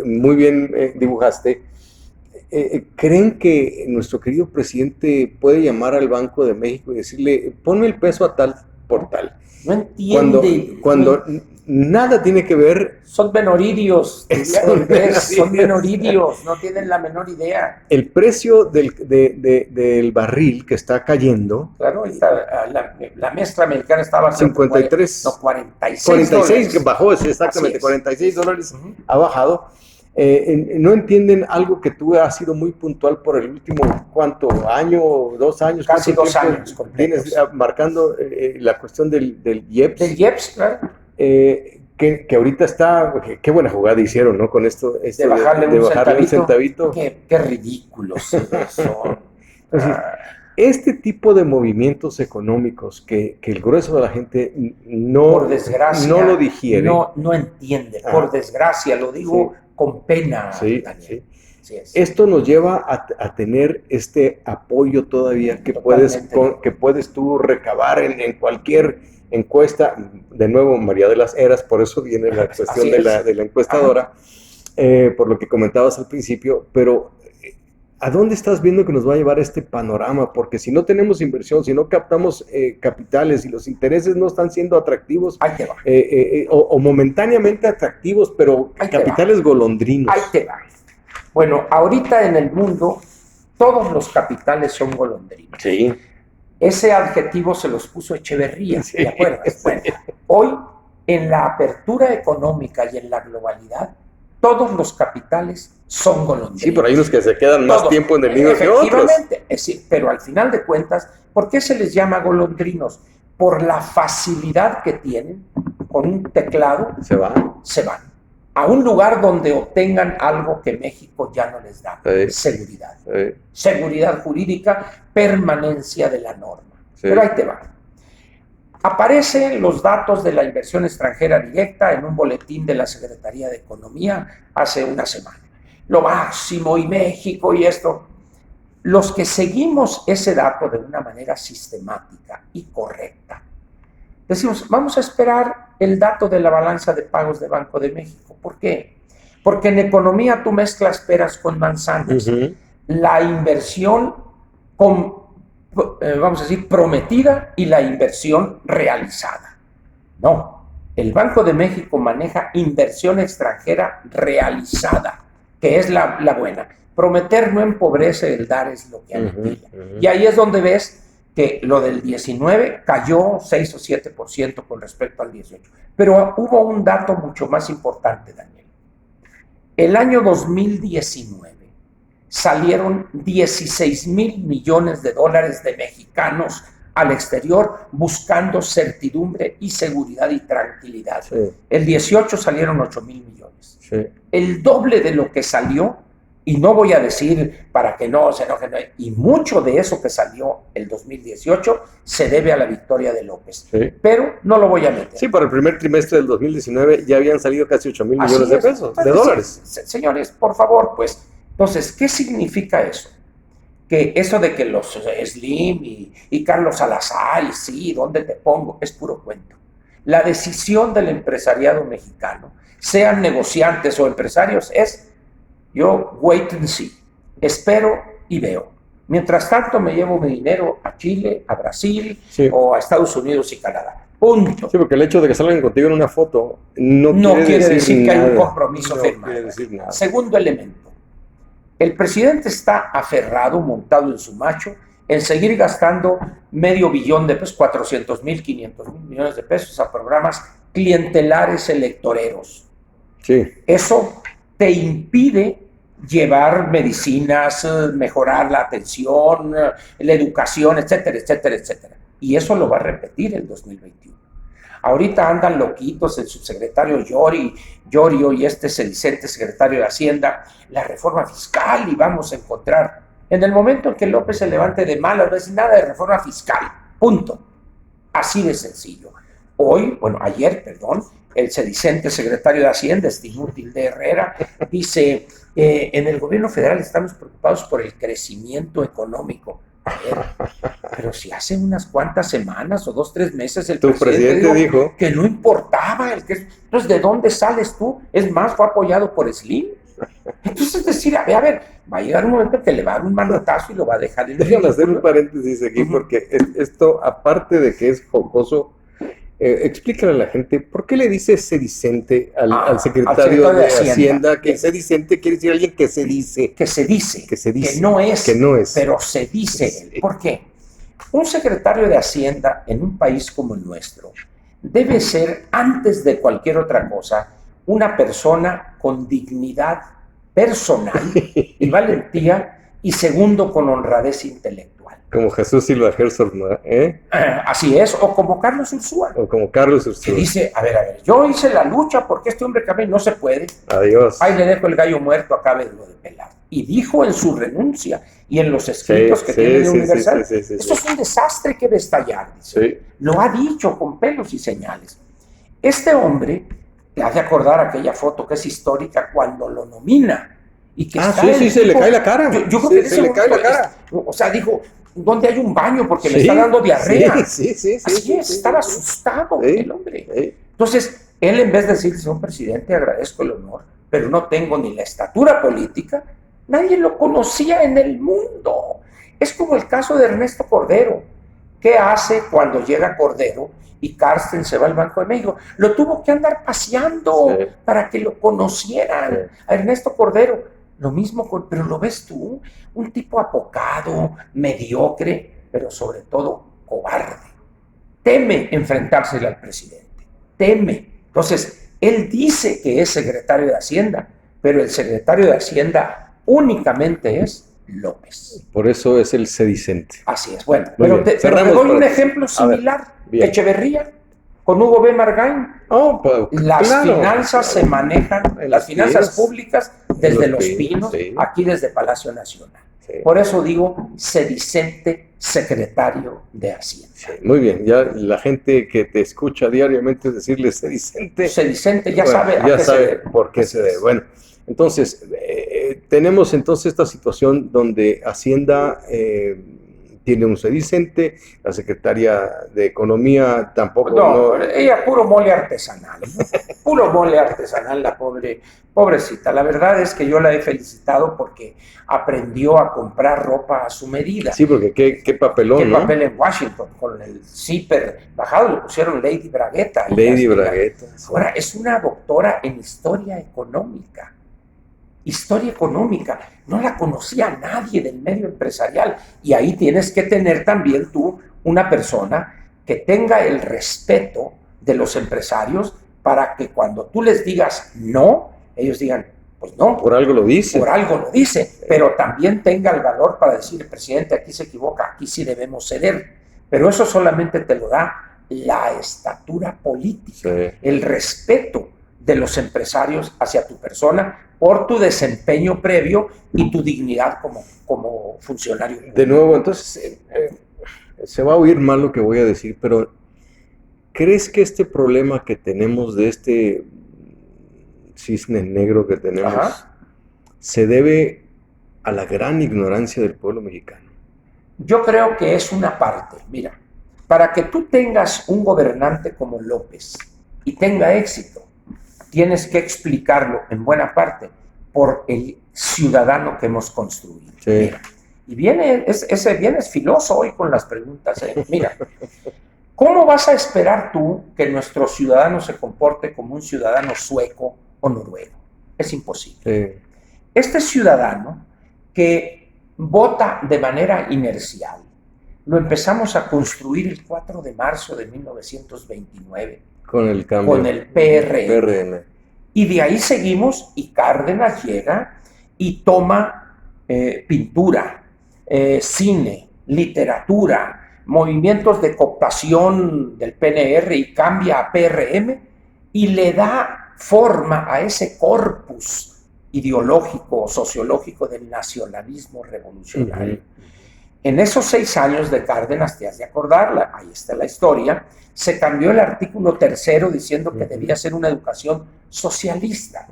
muy bien dibujaste, ¿creen que nuestro querido presidente puede llamar al Banco de México y decirle, ponme el peso a tal por tal?
No entiende.
Cuando nada tiene que ver.
Son menoridios. Son menoridios, no tienen la menor idea.
El precio del barril que está cayendo.
Claro, la mezcla americana estaba
53.
No, 46.
46 que bajó, exactamente, $46 ha bajado. No entienden algo que tú has sido muy puntual por el último, ¿cuánto? ¿Año? 2 años?
Casi 2 años
completos. Vienes marcando la cuestión del IEPS.
Del IEPS, claro.
Que ahorita está, qué buena jugada hicieron, ¿no? Con esto
de bajarle
un centavito.
Qué ridículos son.
Entonces, este tipo de movimientos económicos que el grueso de la gente
por desgracia,
no lo digiere.
No entiende, por desgracia, lo digo con pena.
Sí.
Así es.
Esto nos lleva a tener este apoyo todavía que puedes tú recabar en cualquier encuesta. De nuevo, María de las Heras, por eso viene la cuestión de la encuestadora, por lo que comentabas al principio, pero ¿a dónde estás viendo que nos va a llevar este panorama? Porque si no tenemos inversión, si no captamos capitales y los intereses no están siendo atractivos,
ahí te va.
O momentáneamente atractivos, pero
ahí
capitales golondrinos.
Ahí te va. Bueno, ahorita en el mundo todos los capitales son golondrinos.
Sí.
Ese adjetivo se los puso Echeverría,
Sí.
¿te acuerdas? Bueno, hoy en la apertura económica y en la globalidad, todos los capitales son golondrinos.
Sí, pero hay unos que se quedan más tiempo en el nido que otros.
Efectivamente, pero al final de cuentas, ¿por qué se les llama golondrinos? Por la facilidad que tienen con un teclado.
Se van
A un lugar donde obtengan algo que México ya no les da, seguridad. Seguridad jurídica, permanencia de la norma. Pero ahí te va. Aparecen los datos de la inversión extranjera directa en un boletín de la Secretaría de Economía hace una semana. Lo máximo y México y esto. Los que seguimos ese dato de una manera sistemática y correcta, decimos, vamos a esperar el dato de la balanza de pagos de Banco de México. ¿Por qué? Porque en economía tú mezclas peras con manzanas. La inversión, vamos a decir, prometida y la inversión realizada. No, el Banco de México maneja inversión extranjera realizada, que es la buena. Prometer no empobrece, el dar es lo que aniquila. Y ahí es donde ves que lo del 19 cayó 6 o 7% con respecto al 18. Pero hubo un dato mucho más importante, Daniel. El año 2019 salieron 16,000 millones de dólares de mexicanos al exterior buscando certidumbre y seguridad y tranquilidad. Sí. El 18 salieron 8,000 millones. Sí. El doble de lo que salió, y no voy a decir para que no se enojen, y mucho de eso que salió el 2018 se debe a la victoria de López. Sí. Pero no lo voy a meter.
Sí, para el primer trimestre del 2019 ya habían salido casi 8,000 millones de pesos, de dólares.
Señores, por favor, pues, entonces, ¿qué significa eso? Que eso de que los Slim y Carlos Salazar, y sí, ¿dónde te pongo? Es puro cuento. La decisión del empresariado mexicano, sean negociantes o empresarios, es yo wait and see, espero y veo. Mientras tanto me llevo mi dinero a Chile, a Brasil, sí, o a Estados Unidos y Canadá. Punto.
Sí, porque el hecho de que salgan contigo en una foto no quiere decir que hay un compromiso firmado.
Segundo elemento. El presidente está aferrado, montado en su macho, en seguir gastando $500 million de pesos, 400,000, 500,000 millones de pesos a programas clientelares electoreros.
Sí.
Eso te impide llevar medicinas, mejorar la atención, la educación, etcétera, etcétera, etcétera. Y eso lo va a repetir el 2021. Ahorita andan loquitos el subsecretario Llorio y este sedicente secretario de Hacienda, la reforma fiscal, y vamos a encontrar, en el momento en que López se levante de malas, no va a decir nada de reforma fiscal, punto. Así de sencillo. Ayer, el sedicente secretario de Hacienda, este inútil de Herrera, dice, en el gobierno federal estamos preocupados por el crecimiento económico. A ver, pero si hace unas cuantas semanas o 2, 3 meses el presidente dijo que no importaba entonces ¿de dónde sales tú? Es más, fue apoyado por Slim. Entonces es decir, a ver, va a llegar un momento que le va a dar un manotazo y lo va a dejar en el
Déjame hacer un paréntesis aquí, porque esto, aparte de que es jocoso, explícale a la gente, ¿por qué le dice sedicente al secretario de Hacienda? Que sedicente quiere decir alguien que se dice.
Que no es, pero se dice. Sí. ¿Por qué? Un secretario de Hacienda en un país como el nuestro debe ser, antes de cualquier otra cosa, una persona con dignidad personal y valentía, y segundo, con honradez intelectual.
Como Jesús Silva Herzog, ¿eh?
Así es, o como Carlos Ursúa. Que dice, a ver, yo hice la lucha porque este hombre que no se puede.
Adiós.
Ahí le dejo el gallo muerto, acabe lo de pelar. Y dijo en su renuncia y en los escritos que tiene de Universal, esto es un desastre que debe estallar, dice. Sí. Lo ha dicho con pelos y señales. Este hombre, te has de acordar aquella foto que es histórica cuando lo nomina y que
sí, se le cae la cara.
Yo creo que
se le cae la cara.
O sea, dijo, ¿dónde hay un baño? Porque le está dando diarrea.
Sí.
Así es, estaba asustado el hombre. Entonces, él en vez de decir, señor presidente, agradezco el honor, pero no tengo ni la estatura política, nadie lo conocía en el mundo. Es como el caso de Ernesto Cordero. ¿Qué hace cuando llega Cordero y Carsten se va al Banco de México? Lo tuvo que andar paseando para que lo conocieran. A Ernesto Cordero, lo mismo, pero lo ves tú, un tipo apocado, mediocre, pero sobre todo cobarde. Teme enfrentársele al presidente, teme. Entonces, él dice que es secretario de Hacienda, pero el secretario de Hacienda únicamente es López.
Por eso es el sedicente.
Así es. Bueno, pero te doy un ejemplo similar. Echeverría, con Hugo B. Margain. Las finanzas se manejan, las finanzas públicas, desde Los Pinos, aquí desde Palacio Nacional. Por eso digo sedicente secretario de Hacienda.
Muy bien, ya la gente que te escucha diariamente decirle sedicente.
Sedicente ya sabe
a qué se debe. Por qué se debe. Bueno, entonces, tenemos entonces esta situación donde Hacienda tiene un sedicente, la secretaria de Economía tampoco.
No, ella puro mole artesanal, puro mole artesanal, la pobrecita. La verdad es que yo la he felicitado porque aprendió a comprar ropa a su medida.
Sí, porque qué papelón,
qué papel en Washington, con el zipper bajado, le pusieron Lady Bragueta.
Lady Bragueta.
Ahora, es una doctora en historia económica. Historia económica, no la conocía nadie del medio empresarial, y ahí tienes que tener también tú una persona que tenga el respeto de los empresarios para que cuando tú les digas no, ellos digan, pues no.
Por algo lo dice.
Por algo lo dice, pero también tenga el valor para decir, presidente, aquí se equivoca, aquí sí debemos ceder. Pero eso solamente te lo da la estatura política, el respeto de los empresarios hacia tu persona por tu desempeño previo y tu dignidad como funcionario.
De nuevo, entonces, se va a oír mal lo que voy a decir, pero ¿crees que este problema que tenemos de este cisne negro que tenemos se debe a la gran ignorancia del pueblo mexicano?
Yo creo que es una parte. Mira, para que tú tengas un gobernante como López y tenga éxito, tienes que explicarlo en buena parte por el ciudadano que hemos construido. Mira, y vienes filoso hoy con las preguntas. Mira, ¿cómo vas a esperar tú que nuestro ciudadano se comporte como un ciudadano sueco o noruego? Es imposible. Este ciudadano que vota de manera inercial, lo empezamos a construir el 4 de marzo de 1929.
Con el cambio.
Con el PRN. Y de ahí seguimos y Cárdenas llega y toma pintura, cine, literatura, movimientos de cooptación del PNR y cambia a PRM y le da forma a ese corpus ideológico, sociológico del nacionalismo revolucionario. En esos 6 años de Cárdenas, te has de acordar, ahí está la historia, se cambió el artículo 3º diciendo que debía ser una educación socialista.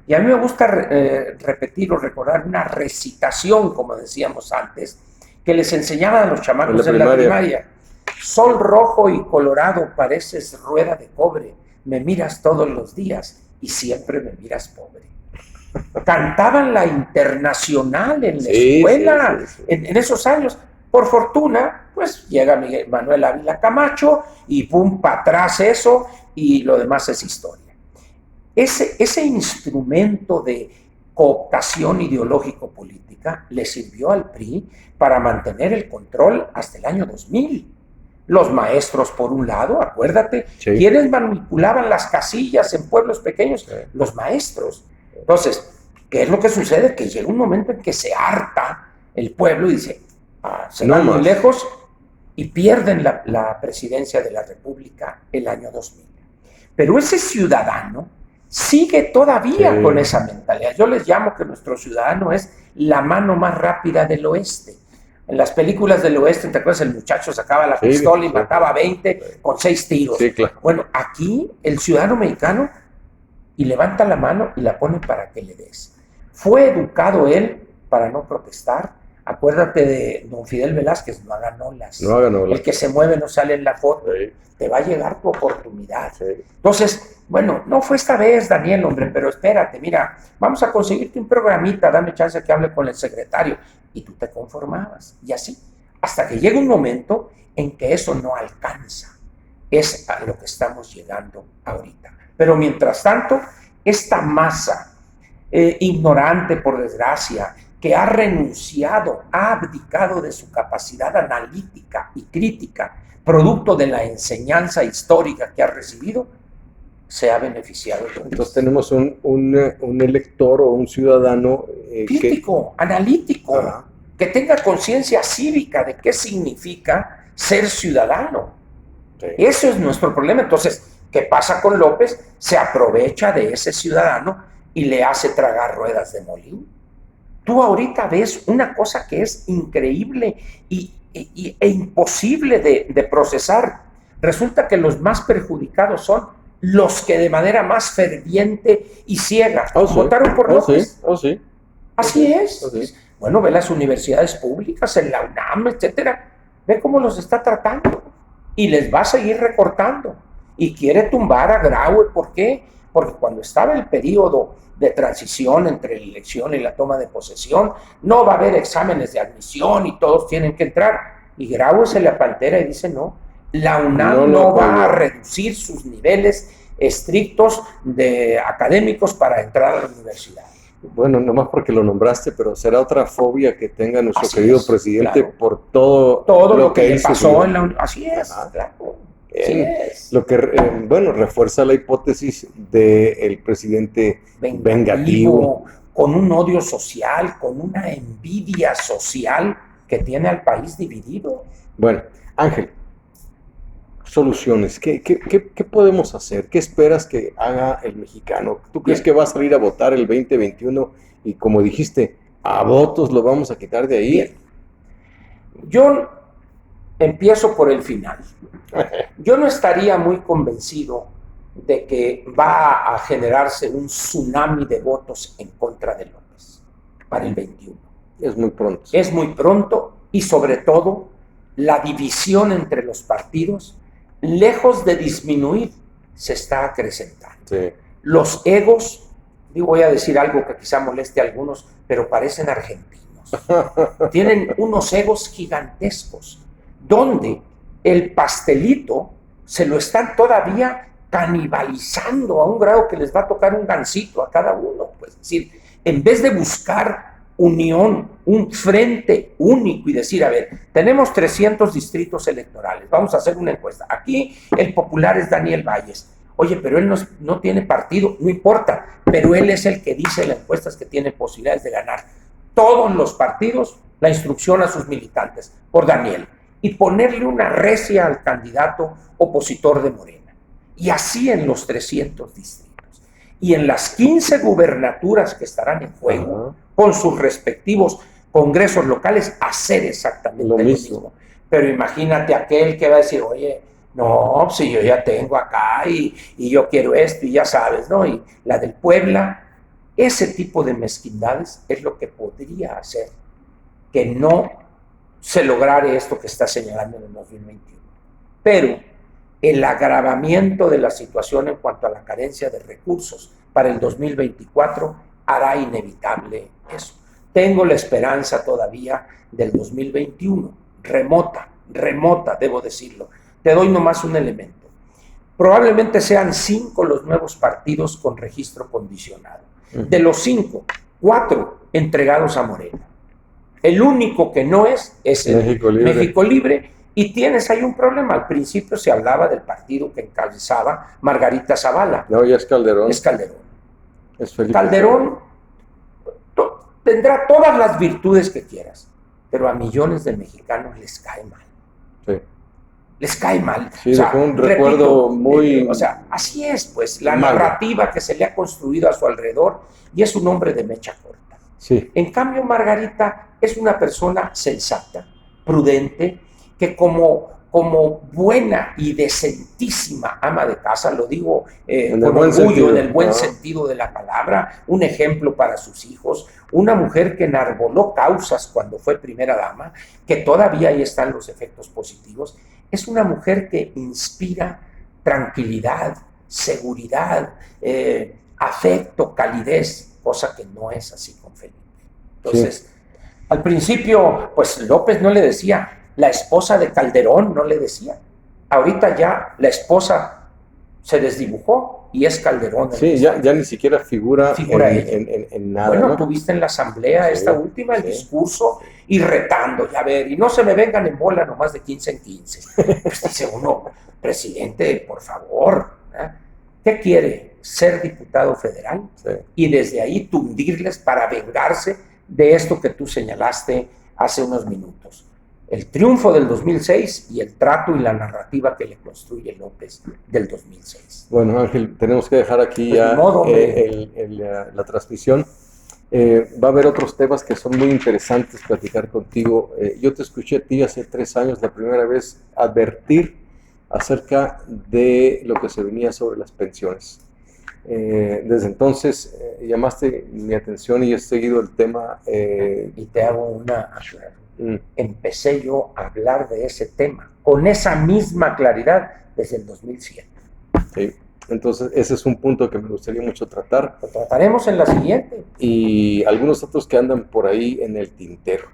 Y a mí me gusta repetir o recordar una recitación, como decíamos antes, que les enseñaban a los chamacos en la primaria. Sol rojo y colorado, pareces rueda de cobre, me miras todos los días y siempre me miras pobre. Cantaban la Internacional en la escuela en esos años. Por fortuna, pues llega Manuel Ávila Camacho y pum, para atrás eso, y lo demás es historia. Ese instrumento de cooptación ideológico-política le sirvió al PRI para mantener el control hasta el año 2000. Los maestros, por un lado, acuérdate, ¿quiénes manipulaban las casillas en pueblos pequeños? Los maestros. Entonces, ¿qué es lo que sucede? Que llega un momento en que se harta el pueblo y dice, se van muy lejos y pierden la presidencia de la República el año 2000. Pero ese ciudadano sigue todavía con esa mentalidad. Yo les llamo que nuestro ciudadano es la mano más rápida del oeste. En las películas del oeste, ¿te acuerdas? El muchacho sacaba la pistola y mataba a 20 con 6 tiros. Bueno, aquí el ciudadano mexicano y levanta la mano y la pone para que le des. Fue educado él para no protestar. Acuérdate de don Fidel Velázquez, no hagan olas.
No hagan olas.
El que se mueve no sale en la foto.
Sí.
Te va a llegar tu oportunidad.
Sí.
Entonces, bueno, no fue esta vez, Daniel, hombre, pero espérate, mira, vamos a conseguirte un programita, dame chance que hable con el secretario. Y tú te conformabas. Y así, hasta que llega un momento en que eso no alcanza. Es a lo que estamos llegando ahorita. Pero mientras tanto, esta masa ignorante, por desgracia, que ha renunciado, ha abdicado de su capacidad analítica y crítica, producto de la enseñanza histórica que ha recibido, se ha beneficiado.
Entonces tenemos un elector o un ciudadano
crítico, analítico, que tenga conciencia cívica de qué significa ser ciudadano. Sí. Eso es nuestro problema. Entonces, ¿qué pasa con López? Se aprovecha de ese ciudadano y le hace tragar ruedas de molino. Tú ahorita ves una cosa que es increíble e imposible de procesar. Resulta que los más perjudicados son los que de manera más ferviente y ciega votaron por López.
Sí.
Así es. Sí. Bueno, ve las universidades públicas, en la UNAM, etcétera. Ve cómo los está tratando. Y les va a seguir recortando. Y quiere tumbar a Graue. ¿Por qué? Porque cuando estaba el periodo de transición entre la elección y la toma de posesión, no va a haber exámenes de admisión y todos tienen que entrar. Y Graue se le apantera y dice, no, la UNAM no va a reducir sus niveles estrictos de académicos para entrar a la universidad.
Bueno, nomás porque lo nombraste, pero será otra fobia que tenga nuestro querido presidente, claro, por todo
lo que le pasó en la universidad. Así es, claro.
Lo que, refuerza la hipótesis del presidente vengativo,
con un odio social, con una envidia social que tiene al país dividido.
Bueno, Ángel, soluciones. ¿Qué podemos hacer? ¿Qué esperas que haga el mexicano? ¿Tú crees que va a salir a votar el 2021 y, como dijiste, a votos lo vamos a quitar de ahí?
Bien. Yo empiezo por el final. Yo no estaría muy convencido de que va a generarse un tsunami de votos en contra de López para el 21.
Es muy pronto.
Es muy pronto y sobre todo la división entre los partidos, lejos de disminuir, se está acrecentando.
Sí.
Los egos, voy a decir algo que quizá moleste a algunos, pero parecen argentinos. Tienen unos egos gigantescos, donde el pastelito se lo están todavía canibalizando a un grado que les va a tocar un gansito a cada uno. Pues, es decir, en vez de buscar unión, un frente único y decir, a ver, tenemos 300 distritos electorales, vamos a hacer una encuesta. Aquí el popular es Daniel Valles. Oye, pero él no tiene partido, no importa, pero él es el que dice en las encuestas que tiene posibilidades de ganar. Todos los partidos, la instrucción a sus militantes, por Daniel, y ponerle una recia al candidato opositor de Morena. Y así en los 300 distritos. Y en las 15 gubernaturas que estarán en juego, con sus respectivos congresos locales, hacer exactamente lo mismo. Pero imagínate aquel que va a decir, oye, no, si yo ya tengo acá y yo quiero esto y ya sabes, ¿no? Y la del Puebla, ese tipo de mezquindades es lo que podría hacer que no se lograre esto que está señalando en el 2021. Pero el agravamiento de la situación en cuanto a la carencia de recursos para el 2024 hará inevitable eso. Tengo la esperanza todavía del 2021, remota, debo decirlo. Te doy nomás un elemento. Probablemente sean 5 los nuevos partidos con registro condicionado. De los 5, 4 entregados a Morena. El único que no es el México Libre. Y tienes ahí un problema. Al principio se hablaba del partido que encabezaba Margarita Zavala.
No, ya es Calderón.
Es Calderón.
Es Felipe
Calderón tendrá todas las virtudes que quieras, pero a millones de mexicanos les cae mal.
Sí.
Les cae mal.
Sí, o sea, fue un recuerdo muy...
así es, pues, la narrativa que se le ha construido a su alrededor, y es un hombre de mecha corta.
Sí.
En cambio, Margarita es una persona sensata, prudente, que como como buena y decentísima ama de casa, lo digo
En el
con
buen
orgullo,
sentido,
en el buen
¿no?
sentido de la palabra, un ejemplo para sus hijos, una mujer que enarboló causas cuando fue primera dama, que todavía ahí están los efectos positivos. Es una mujer que inspira tranquilidad, seguridad, afecto, calidez, cosa que no es así con Felipe. Entonces,
Sí.
al principio, pues López no le decía, la esposa de Calderón no le decía. Ahorita ya la esposa se desdibujó y es Calderón el que
Sí, ya ni siquiera figura
figura ella.
en nada,
Bueno,
¿no?
tuviste en la asamblea esta
Sí,
última el
sí,
discurso
sí.
y retando, ya ver, y no se me vengan en bola nomás de 15 en 15. Pues dice uno, presidente, por favor, ¿eh? ¿Qué quiere? Ser diputado federal
Sí.
y desde ahí tundirles para vengarse de esto que tú señalaste hace unos minutos. El triunfo del 2006 y el trato y la narrativa que le construye López del 2006.
Bueno, Ángel, tenemos que dejar aquí
Pues ni
ya
modo,
la transmisión. Va a haber otros temas que son muy interesantes platicar contigo. Yo te escuché a ti hace 3 años la primera vez advertir acerca de lo que se venía sobre las pensiones. Desde entonces llamaste mi atención y he seguido el tema.
Y te hago una empecé yo a hablar de ese tema con esa misma claridad desde el 2007.
Sí. Entonces, ese es un punto que me gustaría mucho tratar.
Lo trataremos en la siguiente.
Y algunos otros que andan por ahí en el tintero.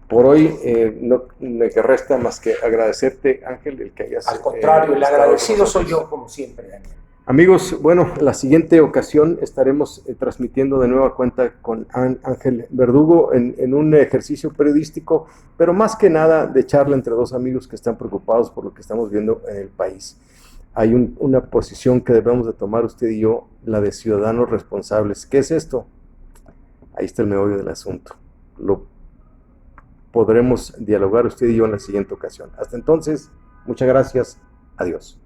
Por hoy no me resta más que agradecerte, Ángel, el que hayas...
Al contrario, el agradecido soy yo, como siempre, Daniel.
Amigos, bueno, la siguiente ocasión estaremos transmitiendo de nueva cuenta con Ángel Verdugo en un ejercicio periodístico, pero más que nada de charla entre dos amigos que están preocupados por lo que estamos viendo en el país. Hay una posición que debemos de tomar usted y yo, la de ciudadanos responsables. ¿Qué es esto? Ahí está el meollo del asunto. Lo podremos dialogar usted y yo en la siguiente ocasión. Hasta entonces, muchas gracias. Adiós.